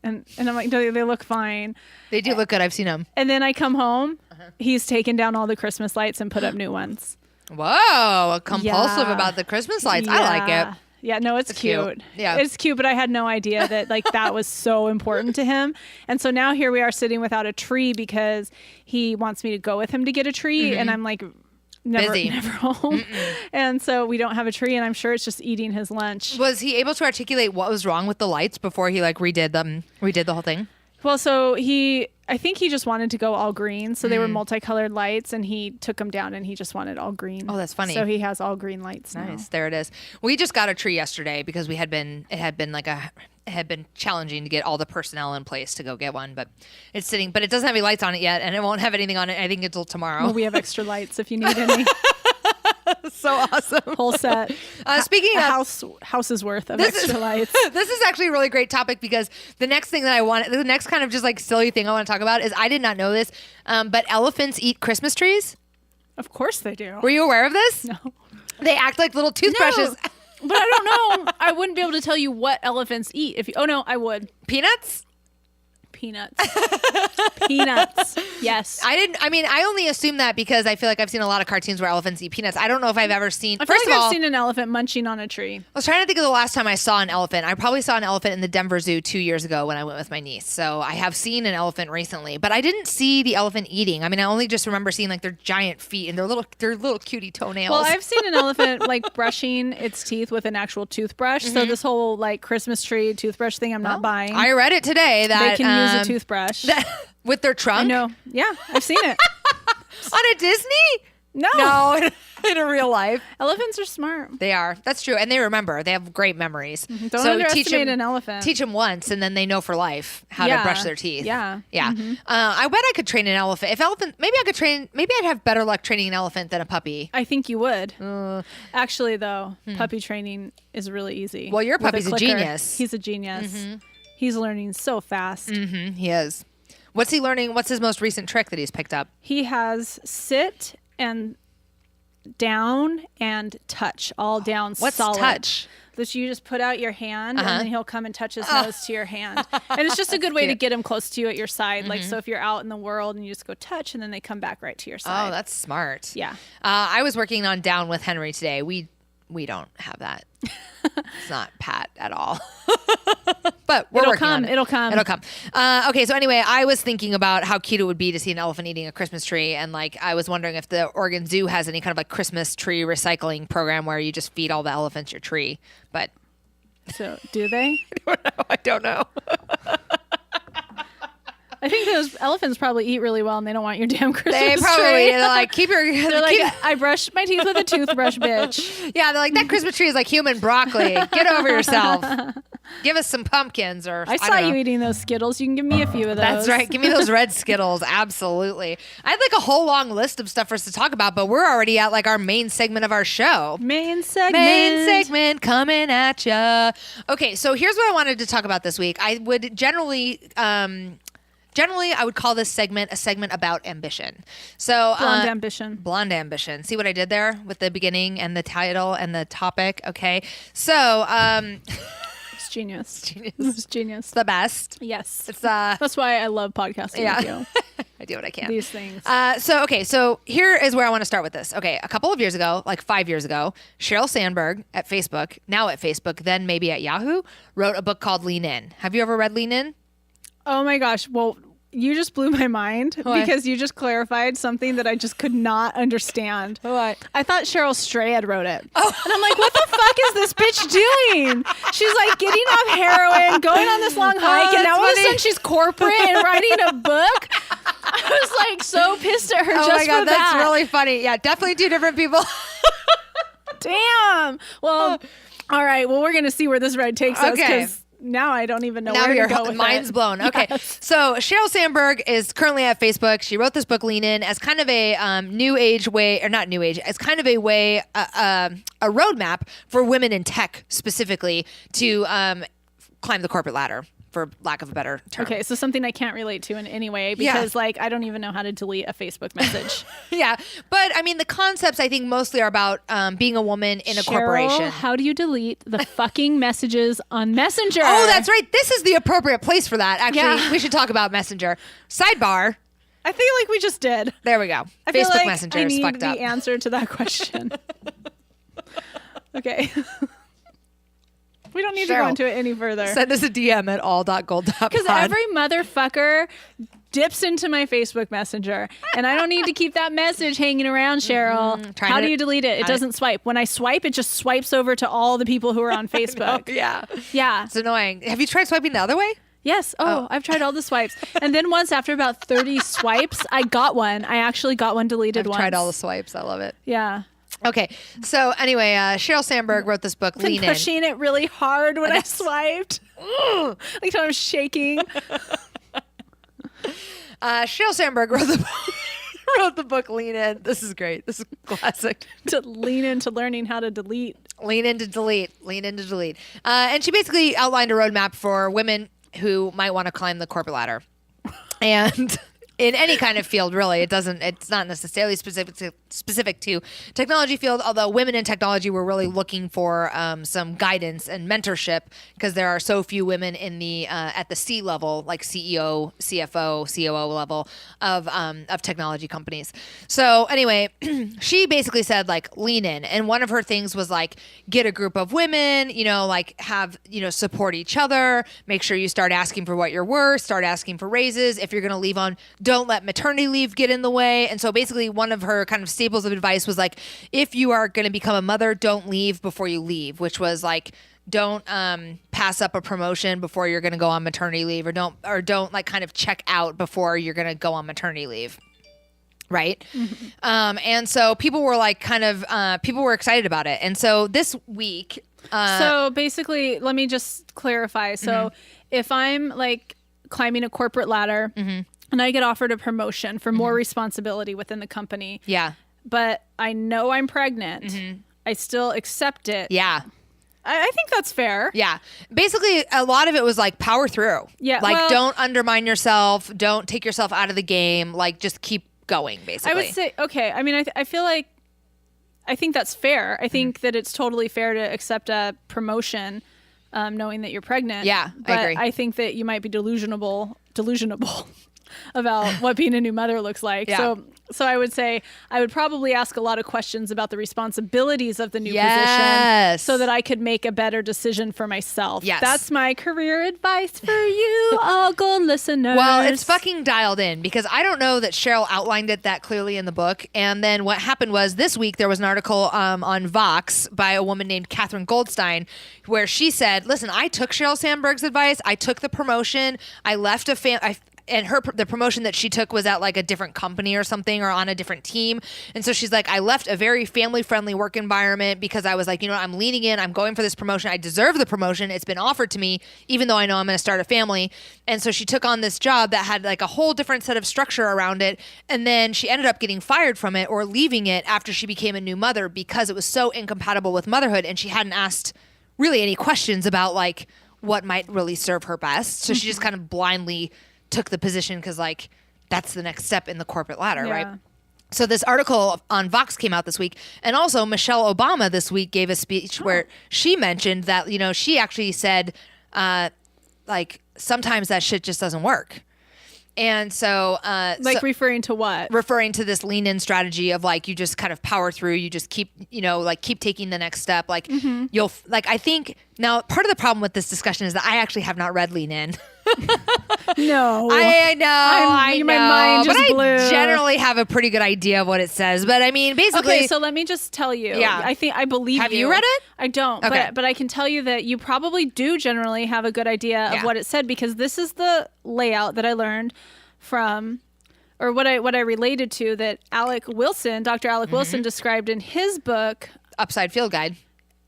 And I'm like, no, they look fine. They do look good. I've seen them. And then I come home. He's taken down all the Christmas lights and put up new ones. Whoa. Compulsive about the Christmas lights. I like it. Yeah, no, it's cute. Yeah. It's cute, but I had no idea that like that was so important to him. And so now here we are sitting without a tree because he wants me to go with him to get a tree. And I'm like, never home. And so we don't have a tree and I'm sure it's just eating his lunch. Was he able to articulate what was wrong with the lights before he like redid the whole thing? Well, so I think he just wanted to go all green. So they were multicolored lights and he took them down and he just wanted all green. Oh, that's funny. So he has all green lights now. Nice. There it is. We just got a tree yesterday because it had been challenging to get all the personnel in place to go get one, but it's sitting, but it doesn't have any lights on it yet and it won't have anything on it. I think until tomorrow. Well, we have extra lights if you need any. So awesome. Whole set. Speaking of house's worth of extra lights. This is actually a really great topic because the next thing that the next kind of just like silly thing I want to talk about is I did not know this, but elephants eat Christmas trees. Of course they do. Were you aware of this? No. They act like little toothbrushes. No, but I don't know. I wouldn't be able to tell you what elephants eat. Oh no, I would. Peanuts? Peanuts. Peanuts. Yes. I only assume that because I feel like I've seen a lot of cartoons where elephants eat peanuts. I don't know if I've ever seen. I've seen an elephant munching on a tree. I was trying to think of the last time I saw an elephant. I probably saw an elephant in the Denver Zoo 2 years ago when I went with my niece. So I have seen an elephant recently, but I didn't see the elephant eating. I mean, I only just remember seeing like their giant feet and their little cutie toenails. Well, I've seen an elephant like brushing its teeth with an actual toothbrush. So this whole like Christmas tree toothbrush thing, I'm not buying. I read it today that they can use a toothbrush with their trunk. No, yeah, I've seen it on a Disney. No, in a real life. Elephants are smart. They are. That's true, and they remember. They have great memories. Don't underestimate an elephant. Teach them once, and then they know for life how to brush their teeth. Yeah. I bet I could train an elephant. Maybe I'd have better luck training an elephant than a puppy. I think you would. Actually, though, puppy training is really easy. Well, your puppy's a genius. He's a genius. He's learning so fast. He is. What's he learning? What's his most recent trick that he's picked up? He has sit and down and touch, all down. What's solid. Touch? That you just put out your hand and then he'll come and touch his nose to your hand. And it's just a good way to get him close to you at your side. Like, so if you're out in the world and you just go touch and then they come back right to your side. Oh, that's smart. Yeah. I was working on down with Henry today. We don't have that. It's not pat at all. But we're working on it. It'll come. Okay, so anyway, I was thinking about how cute it would be to see an elephant eating a Christmas tree, and like I was wondering if the Oregon Zoo has any kind of like Christmas tree recycling program where you just feed all the elephants your tree. But so do they? I don't know. I think those elephants probably eat really well, and they don't want your damn Christmas tree. They're like, keep your. They're like, I brush my teeth with a toothbrush, bitch. Yeah, they're like, that Christmas tree is like human broccoli. Get over yourself. Give us some pumpkins, or I saw you eating those Skittles. You can give me a few of those. That's right. Give me those red Skittles. Absolutely. I had like a whole long list of stuff for us to talk about, but we're already at like our main segment of our show. Main segment coming at ya. Okay, so here's what I wanted to talk about this week. I would generally, I would call this segment a segment about ambition. So Blonde ambition. See what I did there with the beginning and the title and the topic? Okay. So, it's genius. It's genius. The best. Yes. It's that's why I love podcasting with you. I do what I can. These things. So here is where I want to start with this. Okay. A couple of years ago, like 5 years ago, Sheryl Sandberg at Facebook, now at Facebook, then maybe at Yahoo, wrote a book called Lean In. Have you ever read Lean In? Oh my gosh. Well, you just blew my mind because you just clarified something that I just could not understand. What? I thought Cheryl Strayed wrote it. Oh. And I'm like, what the fuck is this bitch doing? She's like getting off heroin, going on this long hike, and now all of a sudden she's corporate and writing a book. I was like so pissed at her just for that. That's really funny. Yeah, definitely two different people. Damn. Well, all right. Well, we're going to see where this ride takes us because now I don't even know where to go with mind's it. blown. Okay. Yes. So Sheryl Sandberg is currently at Facebook. She wrote this book, Lean In, as kind of a new age way, or not new age, as kind of a way, a roadmap for women in tech specifically to climb the corporate ladder, for lack of a better term. Okay, so something I can't relate to in any way because like I don't even know how to delete a Facebook message. Yeah, but I mean the concepts I think mostly are about being a woman in a Sheryl, corporation. How do you delete the fucking messages on Messenger? Oh, that's right. This is the appropriate place for that. Actually, we should talk about Messenger. Sidebar. I feel like we just did. There we go. I feel Facebook like Messenger I is need fucked up. the answer to that question. Okay. We don't need to go into it any further. Send us a DM at all.gold.pod. Because every motherfucker dips into my Facebook Messenger, and I don't need to keep that message hanging around, Sheryl. How do you delete it? It doesn't swipe. When I swipe, it just swipes over to all the people who are on Facebook. Yeah. Yeah. It's annoying. Have you tried swiping the other way? Yes. Oh, I've tried all the swipes. And then once after about 30 swipes, I got one. I actually got one deleted once. I've tried all the swipes. I love it. Yeah. Okay, so anyway, Sheryl Sandberg wrote this book, Lean In. Pushing it really hard when I swiped. Like I'm shaking. Sheryl Sandberg wrote the book, Lean In. This is great. This is classic. To lean into learning how to delete. Lean into delete. Lean into delete. And she basically outlined a roadmap for women who might want to climb the corporate ladder. And in any kind of field, really. It's not necessarily specific to technology field, although women in technology were really looking for some guidance and mentorship because there are so few women in the at the C level, like CEO, CFO, COO level of technology companies. So anyway, she basically said like lean in, and one of her things was like get a group of women, like have support each other, make sure you start asking for what you're worth, start asking for raises. If you're going to leave on, don't let maternity leave get in the way. And so basically one of her kind of staples of advice was like, if you are going to become a mother, don't leave before you leave, which was like, don't pass up a promotion before you're going to go on maternity leave, or don't like kind of check out before you're going to go on maternity leave. Right. Mm-hmm. And so people were like people were excited about it. And so this week. So basically, let me just clarify. So if I'm like climbing a corporate ladder, and I get offered a promotion for more responsibility within the company. Yeah. But I know I'm pregnant. I still accept it. Yeah. I think that's fair. Yeah. Basically, a lot of it was like power through. Yeah. Like, don't undermine yourself. Don't take yourself out of the game. Like, just keep going, basically. I would say, okay. I mean, I feel like, I think that's fair. I think that it's totally fair to accept a promotion knowing that you're pregnant. Yeah, but I agree. I think that you might be delusionable about what being a new mother looks like. Yeah. So I would say I would probably ask a lot of questions about the responsibilities of the new position so that I could make a better decision for myself. Yes. That's my career advice for you, all gold listeners. Well, it's fucking dialed in because I don't know that Sheryl outlined it that clearly in the book. And then what happened was this week there was an article on Vox by a woman named Catherine Goldstein where she said, listen, I took Sheryl Sandberg's advice. I took the promotion. I left and the promotion that she took was at like a different company or something, or on a different team. And so she's like, I left a very family-friendly work environment because I was like, I'm leaning in. I'm going for this promotion. I deserve the promotion. It's been offered to me, even though I know I'm going to start a family. And so she took on this job that had like a whole different set of structure around it. And then she ended up getting fired from it or leaving it after she became a new mother because it was so incompatible with motherhood. And she hadn't asked really any questions about like what might really serve her best. So she just kind of blindly took the position because like that's the next step in the corporate ladder, right? So this article on Vox came out this week, and also Michelle Obama this week gave a speech where she mentioned that she actually said like sometimes that shit just doesn't work. And so referring to what? Referring to this lean in strategy of like you just kind of power through, you just keep keep taking the next step. Like you'll I think now part of the problem with this discussion is that I actually have not read Lean In. No, I know. My mind just blew. I generally have a pretty good idea of what it says, but I mean, basically. Okay, so let me just tell you. Yeah, I believe you. Have you read it? I don't. Okay. But I can tell you that you probably do generally have a good idea of what it said because this is the layout that I learned from, or what I related to that Dr. Alec Wilson described in his book. Upside Field Guide.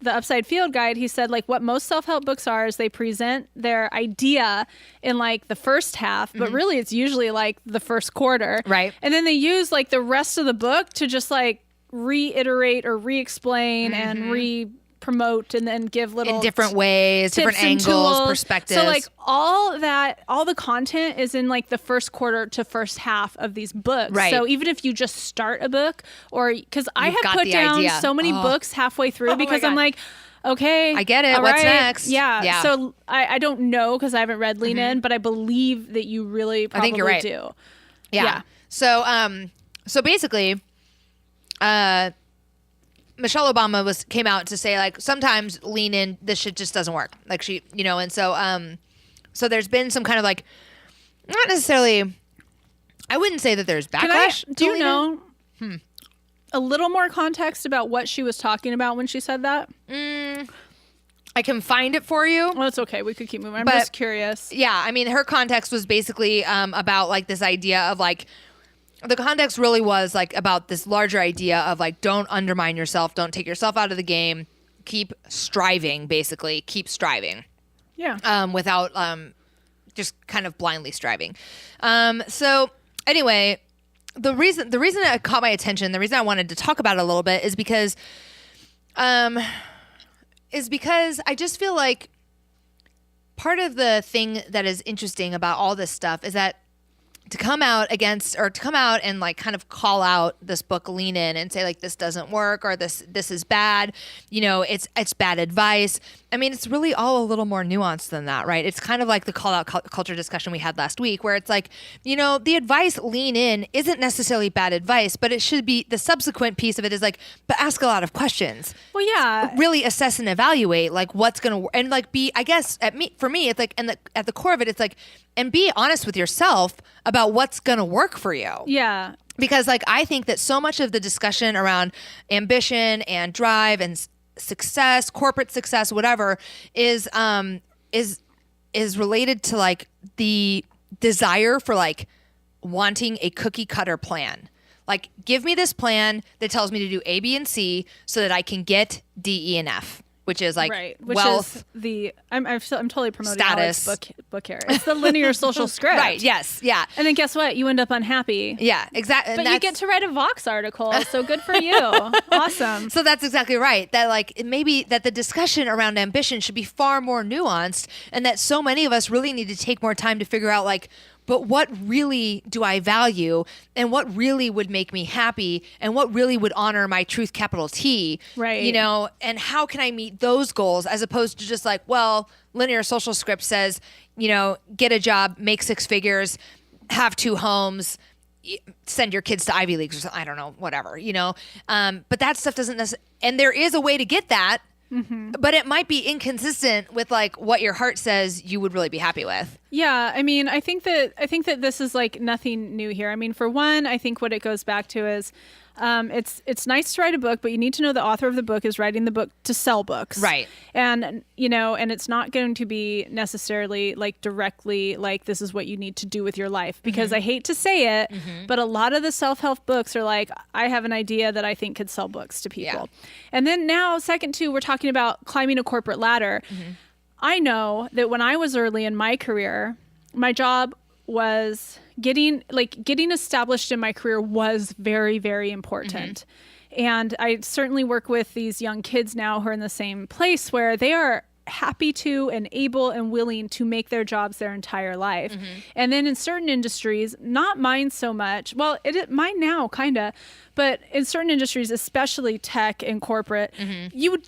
The Upside Field Guide, he said, like, what most self-help books are is they present their idea in like the first half, but really it's usually like the first quarter. Right. And then they use like the rest of the book to just like reiterate or re-explain and re-promote and then give little in different ways, different angles, tools. perspectives. So like all the content is in like the first quarter to first half of these books. Right. So even if you just start a book, or because I have got put the down idea. so many books halfway through because I'm like, okay, I get it. all What's right. next? Yeah. So I don't know because I haven't read Lean In, but I believe that you really probably I think you're right. do. Yeah. So basically, Michelle Obama came out to say like sometimes Lean In, this shit just doesn't work. Like she, and so there's been some kind of like, not necessarily, I wouldn't say that there's backlash. Do you know a little more context about what she was talking about when she said that? I can find it for you. Well, it's okay. We could keep moving. I'm just curious. Yeah. I mean, her context was basically about like this idea of like, the context really was like about this larger idea of like, don't undermine yourself. Don't take yourself out of the game. Keep striving, basically. Keep striving. Yeah. Without just kind of blindly striving. So anyway, the reason it caught my attention, the reason I wanted to talk about it a little bit is because I just feel like part of the thing that is interesting about all this stuff is that to come out and like kind of call out this book Lean In and say like this doesn't work or this is bad, it's bad advice. I mean, it's really all a little more nuanced than that, right? It's kind of like the call out culture discussion we had last week where it's like, the advice Lean In isn't necessarily bad advice, but it should be the subsequent piece of it is like, but ask a lot of questions. Well, yeah. Really assess and evaluate like what's going to, and like be, I guess for me, it's like, and at the core of it, it's like, and be honest with yourself about what's going to work for you. Yeah. Because like, I think that so much of the discussion around ambition and drive and success, corporate success, whatever, is related to like the desire for like wanting a cookie cutter plan. Like, give me this plan that tells me to do A, B, and C so that I can get D, E, and F. Which is like wealth. Is I'm totally promoting status. Alex's book here. It's the linear social script. Right. Yes. Yeah. And then guess what? You end up unhappy. Yeah. Exactly. But you get to write a Vox article, so good for you. Awesome. So that's exactly right. That like it may be that the discussion around ambition should be far more nuanced, and that so many of us really need to take more time to figure out like, but what really do I value and what really would make me happy and what really would honor my truth, capital T, right? And how can I meet those goals as opposed to just like, well, linear social script says, get a job, make 6 figures, have 2 homes, send your kids to Ivy Leagues or something. I don't know, whatever, but that stuff doesn't necessarily, and there is a way to get that. Mm-hmm. But it might be inconsistent with like what your heart says you would really be happy with. Yeah, I mean, I think that this is like nothing new here. I mean, for one, I think what it goes back to is it's nice to write a book, but you need to know the author of the book is writing the book to sell books. Right. And, and it's not going to be necessarily like directly like this is what you need to do with your life. Because I hate to say it, but a lot of the self-help books are like, I have an idea that I think could sell books to people. Yeah. And then now, second two, we're talking about climbing a corporate ladder. I know that when I was early in my career, my job was getting established in my career was very, very important. And I certainly work with these young kids now who are in the same place where they are happy to and able and willing to make their jobs their entire life. And then in certain industries, not mine so much. Well, mine now, kind of. But in certain industries, especially tech and corporate, you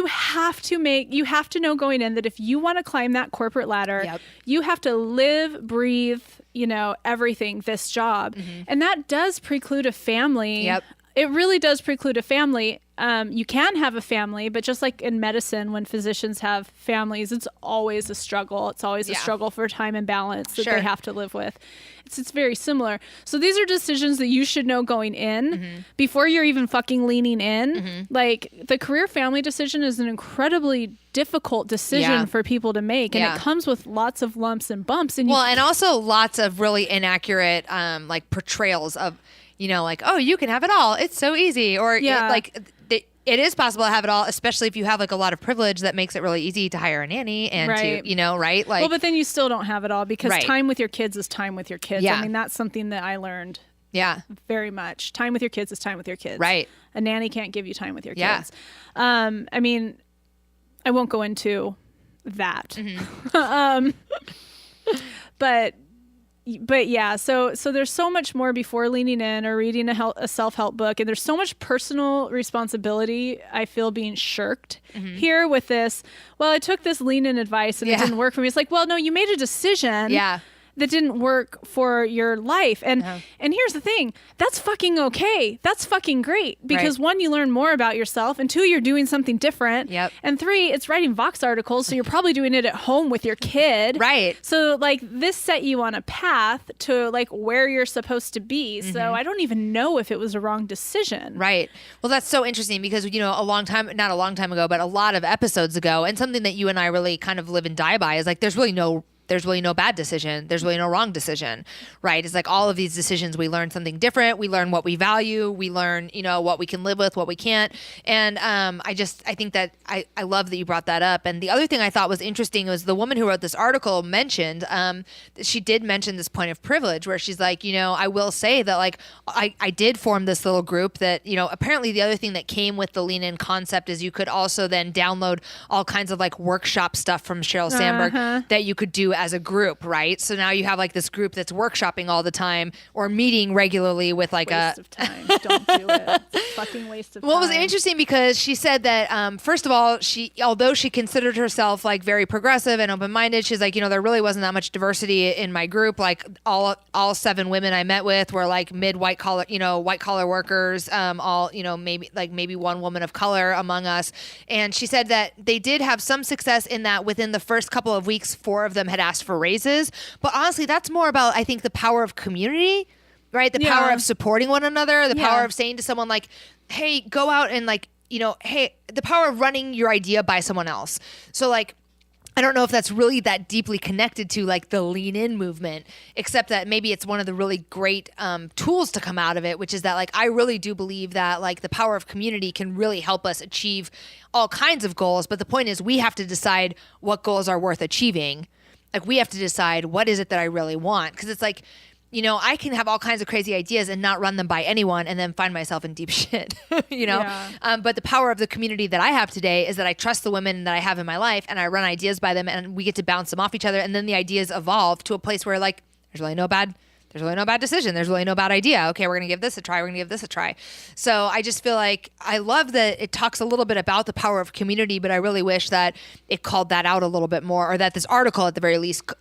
have to know going in that if you want to climb that corporate ladder, you have to live, breathe, everything, this job. And that does preclude a family. It really does preclude a family. You can have a family, but just like in medicine, when physicians have families, it's always a struggle. It's always a struggle for time and balance that they have to live with. It's very similar. So these are decisions that you should know going in before you're even fucking leaning in. Like the career family decision is an incredibly difficult decision for people to make. And it comes with lots of lumps and bumps. And and also lots of really inaccurate like portrayals of, like, oh, you can have it all. It's so easy. Or it is possible to have it all, especially if you have like a lot of privilege that makes it really easy to hire a nanny and to, you know, right? Like, well, but then you still don't have it all because Right. time with your kids is time with your kids. Yeah. I mean, that's something that I learned yeah, very much. Time with your kids is time with your kids. Right. A nanny can't give you time with your Yeah. kids. I mean, I won't go into that. Mm-hmm. But yeah, so there's so much more before leaning in or reading a self-help book, and there's so much personal responsibility I feel being shirked here with this. Well, I took this lean in advice and it didn't work for me. It's like, well, no, you made a decision. Yeah. That didn't work for your life. And here's the thing, that's fucking okay. That's fucking great because one, you learn more about yourself, and two, you're doing something different. Yep. And three, it's writing Vox articles, so you're probably doing it at home with your kid. Right. So like this set you on a path to like where you're supposed to be. So I don't even know if it was a wrong decision. Right. Well, that's so interesting because, you know, not a long time ago, but a lot of episodes ago, and something that you and I really kind of live and die by is like, there's really no bad decision. There's really no wrong decision, right? It's like all of these decisions, we learn something different. We learn what we value. We learn, you know, what we can live with, what we can't. And I think that I love that you brought that up. And the other thing I thought was interesting was the woman who wrote this article mentioned, she did mention this point of privilege where she's like, you know, I will say that like, I did form this little group that, you know, apparently the other thing that came with the lean in concept is you could also then download all kinds of like workshop stuff from Sheryl Sandberg that you could do as a group, right? So now you have like this group that's workshopping all the time or meeting regularly with like waste of time. Don't do it. It's a fucking waste of time. Well, it was interesting because she said that first of all, although she considered herself like very progressive and open-minded, she's like, you know, there really wasn't that much diversity in my group. Like all 7 women I met with were like white collar workers, all, you know, maybe one woman of color among us. And she said that they did have some success in that within the first couple of weeks, 4 of them had asked for raises. But honestly, that's more about, I think, the power of community, right? The power of supporting one another, the power of saying to someone like, hey, go out and like, you know, hey, the power of running your idea by someone else. So like, I don't know if that's really that deeply connected to like the lean in movement, except that maybe it's one of the really great tools to come out of it, which is that like, I really do believe that like the power of community can really help us achieve all kinds of goals. But the point is we have to decide what goals are worth achieving. Like we have to decide what is it that I really want. Cause it's like, you know, I can have all kinds of crazy ideas and not run them by anyone and then find myself in deep shit, you know? Yeah. But the power of the community that I have today is that I trust the women that I have in my life and I run ideas by them and we get to bounce them off each other. And then the ideas evolve to a place where like, there's really no bad decision. There's really no bad idea. Okay, we're going to give this a try. We're going to give this a try. So I just feel like I love that it talks a little bit about the power of community, but I really wish that it called that out a little bit more, or that this article at the very least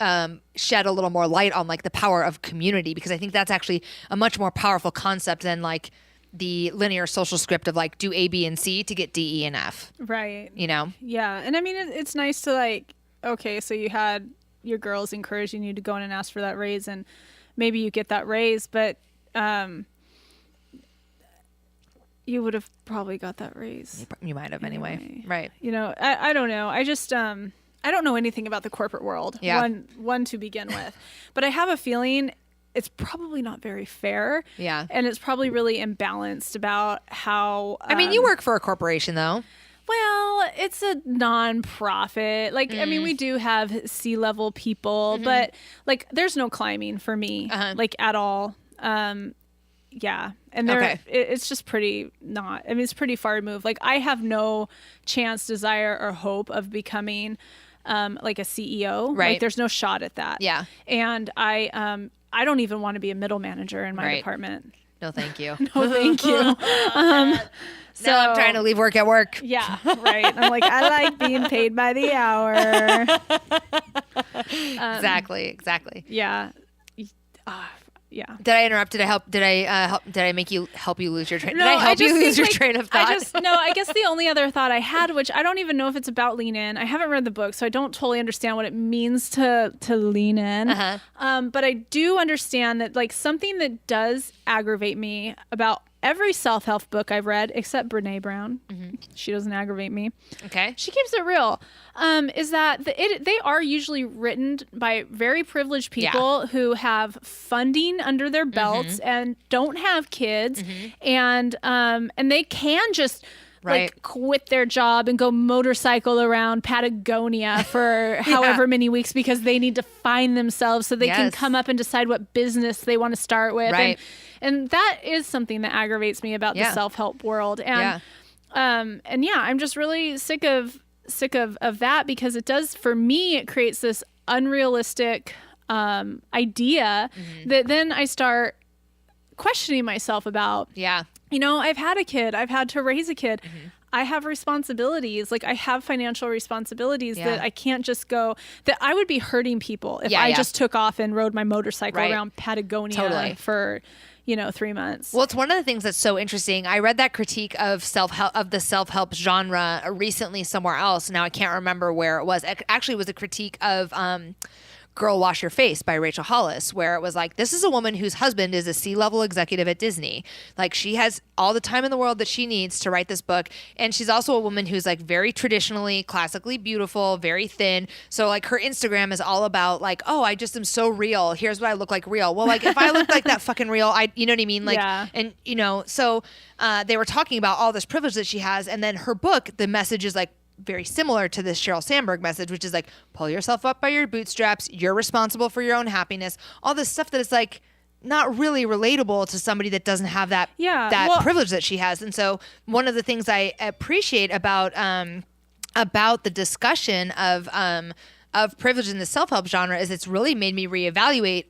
shed a little more light on like the power of community, because I think that's actually a much more powerful concept than like the linear social script of like do A, B, and C to get D, E, and F. Right. You know? Yeah. And I mean, it's nice to like, okay, so you had your girls encouraging you to go in and ask for that raise, and maybe you get that raise, but you would have probably got that raise. You might have anyway. Right. You know, I don't know. I just I don't know anything about the corporate world. Yeah. One to begin with, but I have a feeling it's probably not very fair. Yeah. And it's probably really imbalanced about how. I mean, you work for a corporation though. Well, it's a non-profit. Like, I mean, we do have C-level people, but like, there's no climbing for me, like at all. Yeah. And it's just pretty not, I mean, it's pretty far removed. Like I have no chance, desire, or hope of becoming, like a CEO. Right. Like there's no shot at that. Yeah. And I don't even want to be a middle manager in my department. No, thank you. No, thank you. So now I'm trying to leave work at work. Yeah, right. I'm like, I like being paid by the hour. Exactly. Yeah. Yeah. Did I interrupt? Did I make you help you lose your train? No, did I help you lose your train of thought? I guess the only other thought I had, which I don't even know if it's about lean in. I haven't read the book, so I don't totally understand what it means to lean in. But I do understand that like something that does aggravate me about every self-help book I've read, except Brene Brown, she doesn't aggravate me. Okay. She keeps it real. Is that they are usually written by very privileged people who have funding under their belts and don't have kids, and they can just like quit their job and go motorcycle around Patagonia for however many weeks because they need to find themselves so they can come up and decide what business they want to start with. Right. And that is something that aggravates me about the self-help world. And I'm just really sick of that because it does, for me, it creates this unrealistic idea that then I start questioning myself about. You know, I've had a kid. I've had to raise a kid. I have responsibilities. Like I have financial responsibilities that I can't just go, that I would be hurting people if I just took off and rode my motorcycle around Patagonia for, 3 months. Well, it's one of the things that's so interesting. I read that critique of the self-help genre recently somewhere else. Now I can't remember where it was. It actually was a critique of, Girl Wash Your Face by Rachel Hollis, where it was like, this is a woman whose husband is a C-level executive at Disney. Like she has all the time in the world that she needs to write this book. And she's also a woman who's like very traditionally, classically beautiful, very thin. So like her Instagram is all about like, oh, I just am so real. Here's what I look like real. Well, like if I looked like that fucking real, you know what I mean? Like, and so they were talking about all this privilege that she has. And then her book, the message is like, very similar to this Sheryl Sandberg message, which is like, pull yourself up by your bootstraps. You're responsible for your own happiness. All this stuff that is like not really relatable to somebody that doesn't have that privilege that she has. And so one of the things I appreciate about the discussion of privilege in the self-help genre is it's really made me reevaluate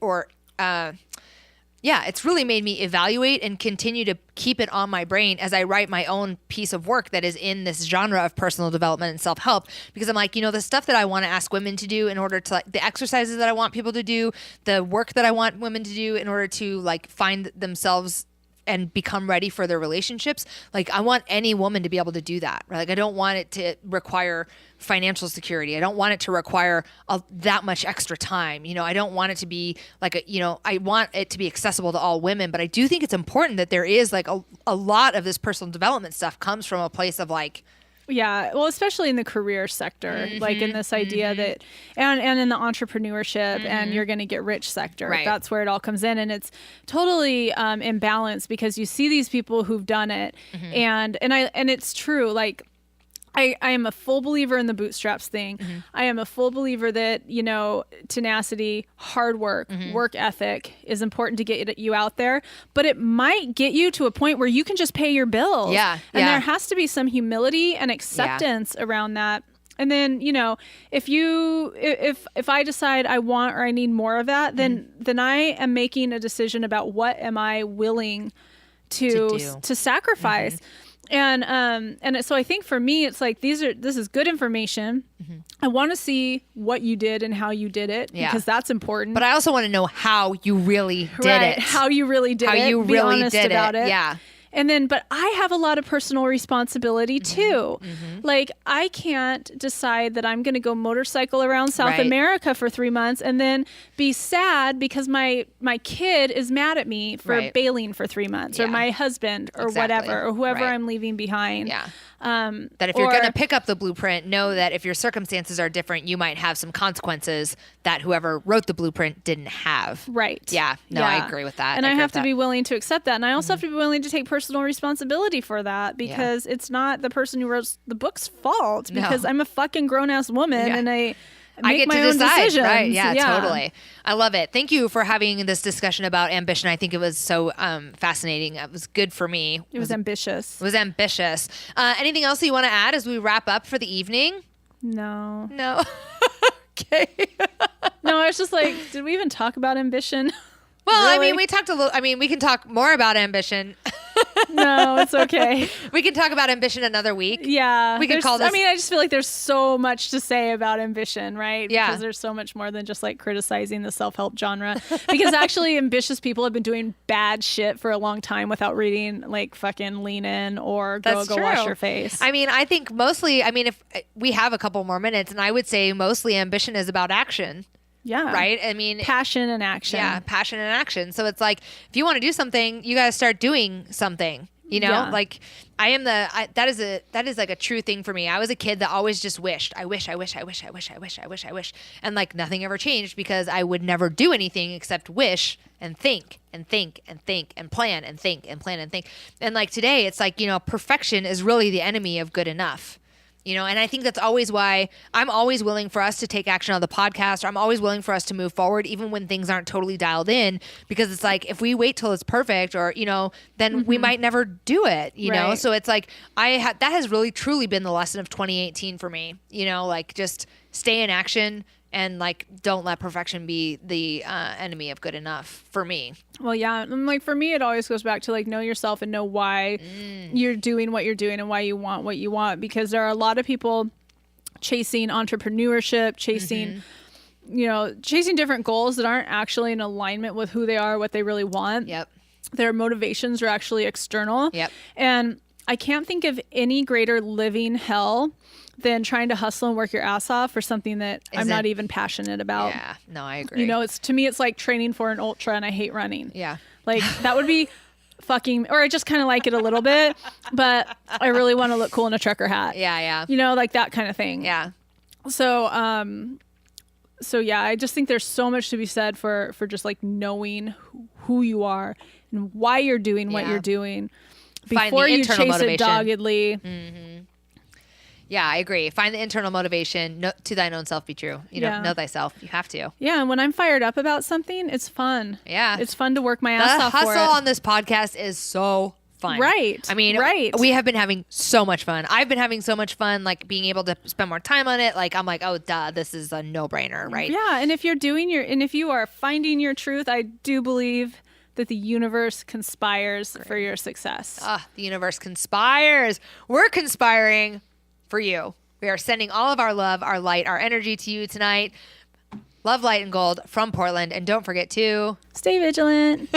it's really made me evaluate and continue to keep it on my brain as I write my own piece of work that is in this genre of personal development and self-help. Because I'm like, the stuff that I want to ask women to do in order to like the exercises that I want people to do, the work that I want women to do in order to like find themselves and become ready for their relationships. Like I want any woman to be able to do that. Right? Like I don't want it to require financial security. I don't want it to require that much extra time. I don't want it to be like I want it to be accessible to all women, but I do think it's important that there is like a lot of this personal development stuff comes from a place of like, yeah, well, especially in the career sector, like in this idea that, and in the entrepreneurship and you're going to get rich sector, that's where it all comes in. And it's totally imbalanced because you see these people who've done it and it's true. Like I am a full believer in the bootstraps thing. I am a full believer that, tenacity, hard work, work ethic is important to get you out there, but it might get you to a point where you can just pay your bills. And there has to be some humility and acceptance around that. And then, if I decide I want or I need more of that, then I am making a decision about what am I willing to sacrifice. And so I think for me, it's like, this is good information. I want to see what you did and how you did it because that's important. But I also want to know how you really did it. How you really did it. How you Be really honest did about it. Yeah. And then, but I have a lot of personal responsibility too. Like I can't decide that I'm going to go motorcycle around South America for 3 months and then be sad because my kid is mad at me for bailing for 3 months or my husband or whatever, or whoever I'm leaving behind. That if you're going to pick up the blueprint, know that if your circumstances are different, you might have some consequences that whoever wrote the blueprint didn't have. Yeah. No, I agree with that. And I have to be willing to accept that. And I also have to be willing to take personal responsibility for that because it's not the person who wrote the book's fault because I'm a fucking grown-ass woman and I get my own decisions. Right? Yeah, totally. I love it. Thank you for having this discussion about ambition. I think it was so fascinating. It was good for me. It was ambitious. It was ambitious. Anything else you want to add as we wrap up for the evening? No. Okay. No, I was just like, did we even talk about ambition? Well, Really? I mean, we talked a little. I mean, we can talk more about ambition. No, it's okay. We can talk about ambition another week. Yeah. We can call this. I mean, I just feel like there's so much to say about ambition, right? Yeah. Because there's so much more than just like criticizing the self-help genre. Because actually ambitious people have been doing bad shit for a long time without reading like fucking Lean In or Go Wash Your Face. I mean, I think mostly, if we have a couple more minutes, and I would say mostly ambition is about action. Yeah. Right? I mean, passion and action. Yeah, passion and action. So it's like, if you want to do something, you got to start doing something. You know, like that is like a true thing for me. I was a kid that always just wished, I wish. And like nothing ever changed because I would never do anything except wish and think and think and think and plan and think and plan and think. And like today, it's like, you know, perfection is really the enemy of good enough. You know, and I think that's always why I'm always willing for us to take action on the podcast, or I'm always willing for us to move forward, even when things aren't totally dialed in, because it's like, if we wait till it's perfect, or, you know, then we might never do it, you know? So it's like, that has really truly been the lesson of 2018 for me, you know, like just stay in action and like, don't let perfection be the enemy of good enough for me. Well, yeah. And like for me, it always goes back to like know yourself and know why you're doing what you're doing and why you want what you want. Because there are a lot of people chasing entrepreneurship, chasing, you know, chasing different goals that aren't actually in alignment with who they are, what they really want. Yep. Their motivations are actually external. Yep. And I can't think of any greater living hell than trying to hustle and work your ass off for something that I'm not even passionate about. Yeah, no, I agree. You know, to me, it's like training for an ultra, and I hate running. Yeah. Like that would be fucking, or I just kind of like it a little bit, but I really want to look cool in a trucker hat. Yeah, yeah. You know, like that kind of thing. Yeah. So, yeah, I just think there's so much to be said for just like knowing who you are and why you're doing what you're doing before you chase it doggedly. Yeah, I agree. Find the internal motivation. To thine own self be true. You know thyself. You have to. Yeah, and when I'm fired up about something, it's fun. Yeah. It's fun to work my ass off for it. The hustle on this podcast is so fun. Right. I mean, we have been having so much fun. I've been having so much fun, like being able to spend more time on it. Like I'm like, oh, duh, this is a no-brainer, right? Yeah, and if you are finding your truth, I do believe that the universe conspires for your success. The universe conspires. We're conspiring for you. We are sending all of our love, our light, our energy to you tonight. Love, light, and gold from Portland. And don't forget to stay vigilant.